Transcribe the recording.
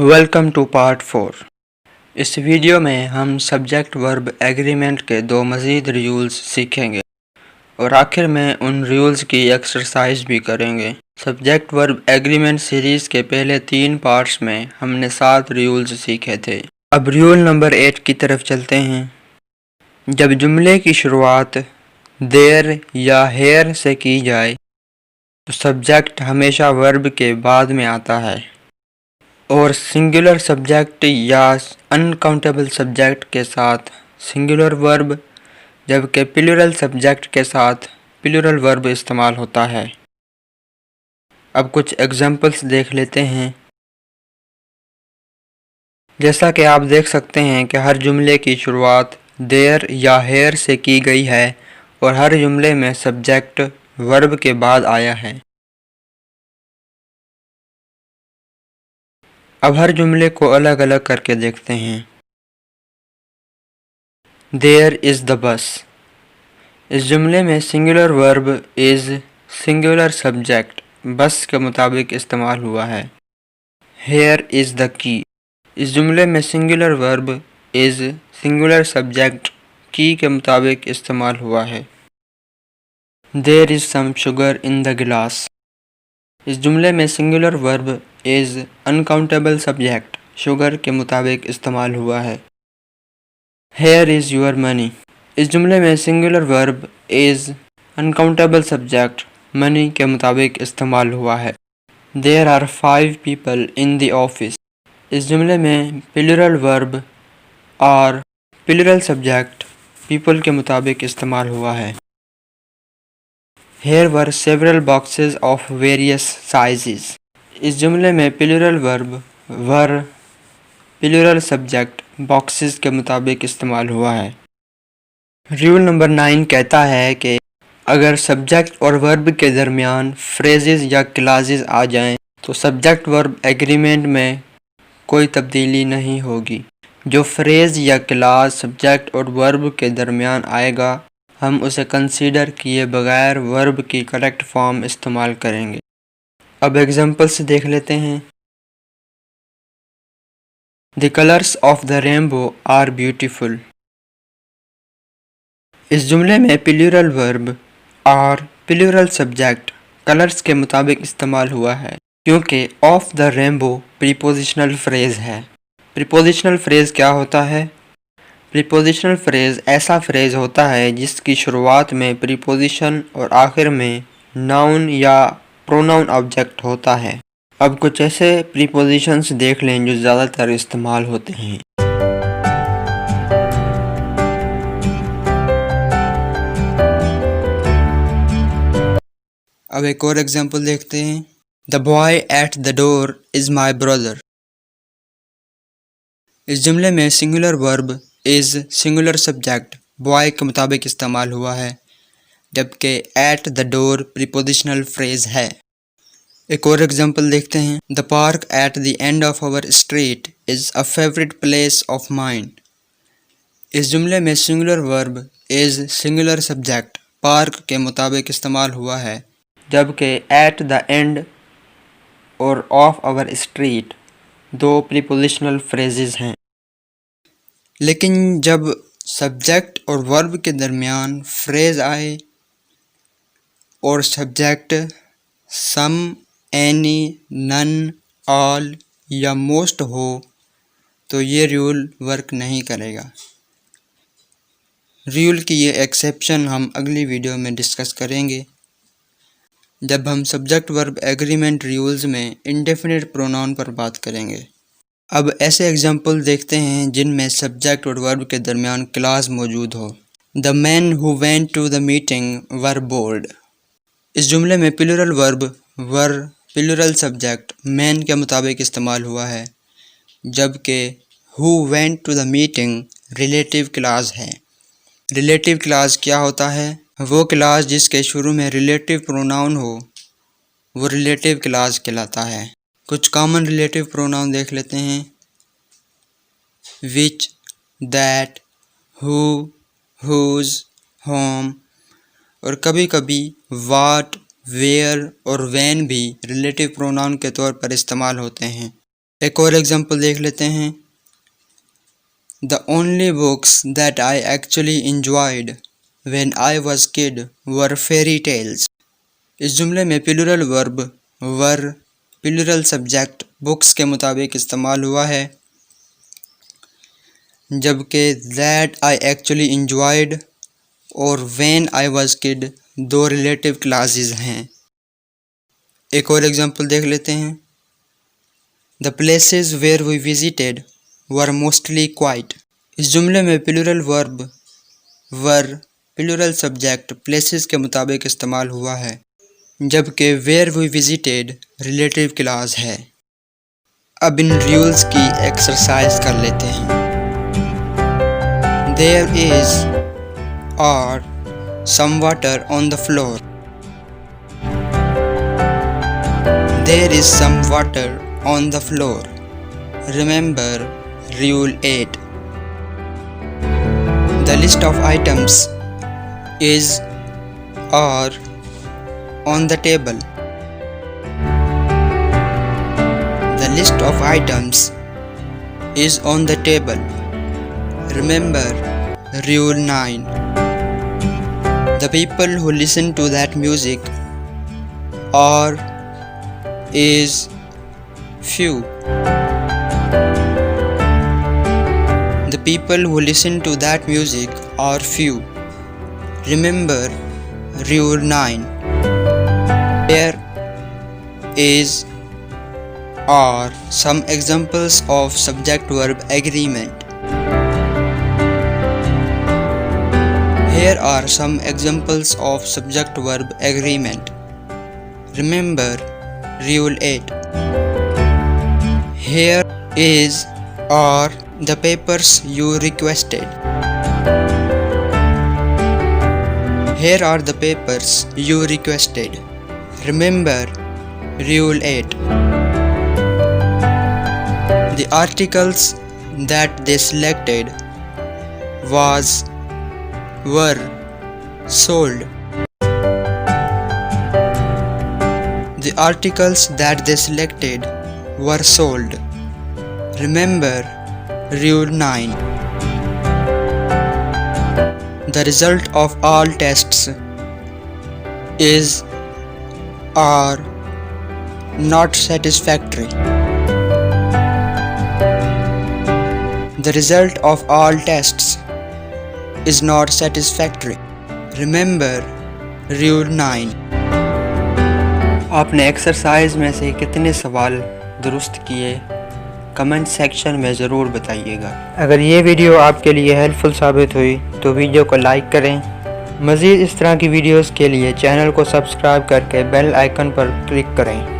Welcome two part 4। इस video में हम सब्जेक्ट वर्ब एग्रीमेंट के दो मज़ीद रूल्स सीखेंगे और आखिर में उन रूल्स की एक्सरसाइज भी करेंगे। सब्जेक्ट वर्ब एग्रीमेंट सीरीज़ के पहले 3 पार्ट्स में हमने 7 रूल्स सीखे थे। अब रूल नंबर 8 की तरफ चलते हैं। जब जुमले की शुरुआत देयर या हेयर से की जाए तो सब्जेक्ट हमेशा वर्ब के बाद में आता है और सिंगुलर सब्जेक्ट या अनकाउंटेबल सब्जेक्ट के साथ सिंगुलर वर्ब, जबकि प्लूरल सब्जेक्ट के साथ प्लूरल वर्ब इस्तेमाल होता है। अब कुछ एग्जांपल्स देख लेते हैं। जैसा कि आप देख सकते हैं कि हर जुमले की शुरुआत देयर या हेयर से की गई है और हर जुमले में सब्जेक्ट वर्ब के बाद आया है। अब हर जुमले को अलग अलग करके देखते हैं। There is the bus. इस जुमले में singular verb is singular subject बस के मुताबिक इस्तेमाल हुआ है। Here is the key. इस जुमले में singular verb is singular subject की के मुताबिक इस्तेमाल हुआ है। There is some sugar in the glass. इस जुमले में singular verb is uncountable subject sugar के मुताबिक इस्तेमाल हुआ है। Here is your money. इस जुमले में singular verb is uncountable subject money के मुताबिक इस्तेमाल हुआ है। There are 5 people in the office. इस जुमले में plural verb are plural subject people के मुताबिक इस्तेमाल हुआ है। Here were several boxes of various sizes. इस जुमले में plural verb were plural subject boxes के मुताबिक इस्तेमाल हुआ है। रूल नंबर 9 कहता है कि अगर सब्जेक्ट और वर्ब के दरमियान फ्रेजेस या क्लाजेस आ जाएं तो सब्जेक्ट वर्ब एग्रीमेंट में कोई तब्दीली नहीं होगी। जो फ्रेज या क्लाज सब्जेक्ट और वर्ब के दरमियान आएगा हम उसे कंसीडर किए बगैर वर्ब की करेक्ट फॉर्म इस्तेमाल करेंगे। अब एग्जांपल्स देख लेते हैं। The colours of the rainbow are beautiful. इस जुमले में प्लूरल वर्ब और प्लूरल सब्जेक्ट कलर्स के मुताबिक इस्तेमाल हुआ है क्योंकि of the rainbow prepositional phrase है। प्रीपोजिशनल फ्रेज क्या होता है? प्रीपोजिशनल फ्रेज ऐसा फ्रेज होता है जिसकी शुरुआत में प्रीपोजिशन और आखिर में नाउन या प्रोनाउन ऑब्जेक्ट होता है। अब कुछ ऐसे प्रीपोजिशंस देख लें जो ज़्यादातर इस्तेमाल होते हैं। अब एक और एग्जांपल देखते हैं। The boy at the door is my brother. इस जुमले में singular verb is singular subject boy के मुताबिक इस्तेमाल हुआ है जबकि at the door prepositional phrase है। एक और एग्जांपल देखते हैं। The park at the end of our street is a favourite place of mine. इस जुमले में singular verb is singular subject park के मुताबिक इस्तेमाल हुआ है जबकि एट द एंड और ऑफ आवर स्ट्रीट दो प्रीपोजिशनल फ्रेजेस हैं। लेकिन जब सब्जेक्ट और वर्ब के दरमियान फ्रेज आए और सब्जेक्ट सम, एनी, नन, ऑल या मोस्ट हो तो ये रूल वर्क नहीं करेगा। रूल की ये एक्सेप्शन हम अगली वीडियो में डिस्कस करेंगे जब हम सब्जेक्ट वर्ब एग्रीमेंट रूल्स में इंडेफिनिट प्रोनाउन पर बात करेंगे। अब ऐसे एग्जाम्पल देखते हैं जिनमें सब्जेक्ट और वर्ब के दरमियान क्लास मौजूद हो। The man who went to the meeting were bored. इस जुमले में plural verb were plural subject man के मुताबिक इस्तेमाल हुआ है जबकि who went to the meeting relative clause है। रिलेटिव क्लास क्या होता है? वो क्लास जिसके शुरू में रिलेटिव प्रोनाउन हो वो रिलेटिव क्लास कहलाता है। कुछ कॉमन रिलेटिव प्रोनाउन देख लेते हैं। विच, दैट, हु, हुज, होम और कभी कभी वाट, वेयर और व्हेन भी रिलेटिव प्रोनाउन के तौर पर इस्तेमाल होते हैं। एक और एग्जांपल देख लेते हैं। The only books that I actually enjoyed when I was kid were fairy tales. इस जुमले में plural verb were plural subject books के मुताबिक इस्तेमाल हुआ है, जबकि that I actually enjoyed और when I was kid दो रिलेटिव क्लासेस हैं। एक और एग्जांपल देख लेते हैं। The places where we visited were mostly quiet. इस जुमले में plural verb were plural subject places के मुताबिक इस्तेमाल हुआ है, जबकि where we visited relative clause है। अब इन रूल्स की एक्सरसाइज कर लेते हैं। There is or some water on the floor. There is some water on the floor. Remember Rule 8. The list of items is or on the table. The list of items is on the table. Remember Rule 9. The people who listen to that music are is few. The people who listen to that music are few. Remember Rule 9. Here is are some examples of subject-verb agreement. Here are some examples of subject-verb agreement. Remember Rule 8. Here is are the papers you requested. Here are the papers you requested. Remember Rule 8. The articles that they selected were sold. The articles that they selected were sold. Remember Rule 9. The result of all tests is or not satisfactory. The result of all tests is not satisfactory. Remember Rule 9. आपने exercise में से कितने सवाल दुरुस्त किए comment section में ज़रूर बताइएगा। अगर ये वीडियो आपके लिए हेल्पफुल साबित हुई तो वीडियो को लाइक करें। मज़ीद इस तरह की वीडियोस के लिए चैनल को सब्सक्राइब करके बेल आइकन पर क्लिक करें।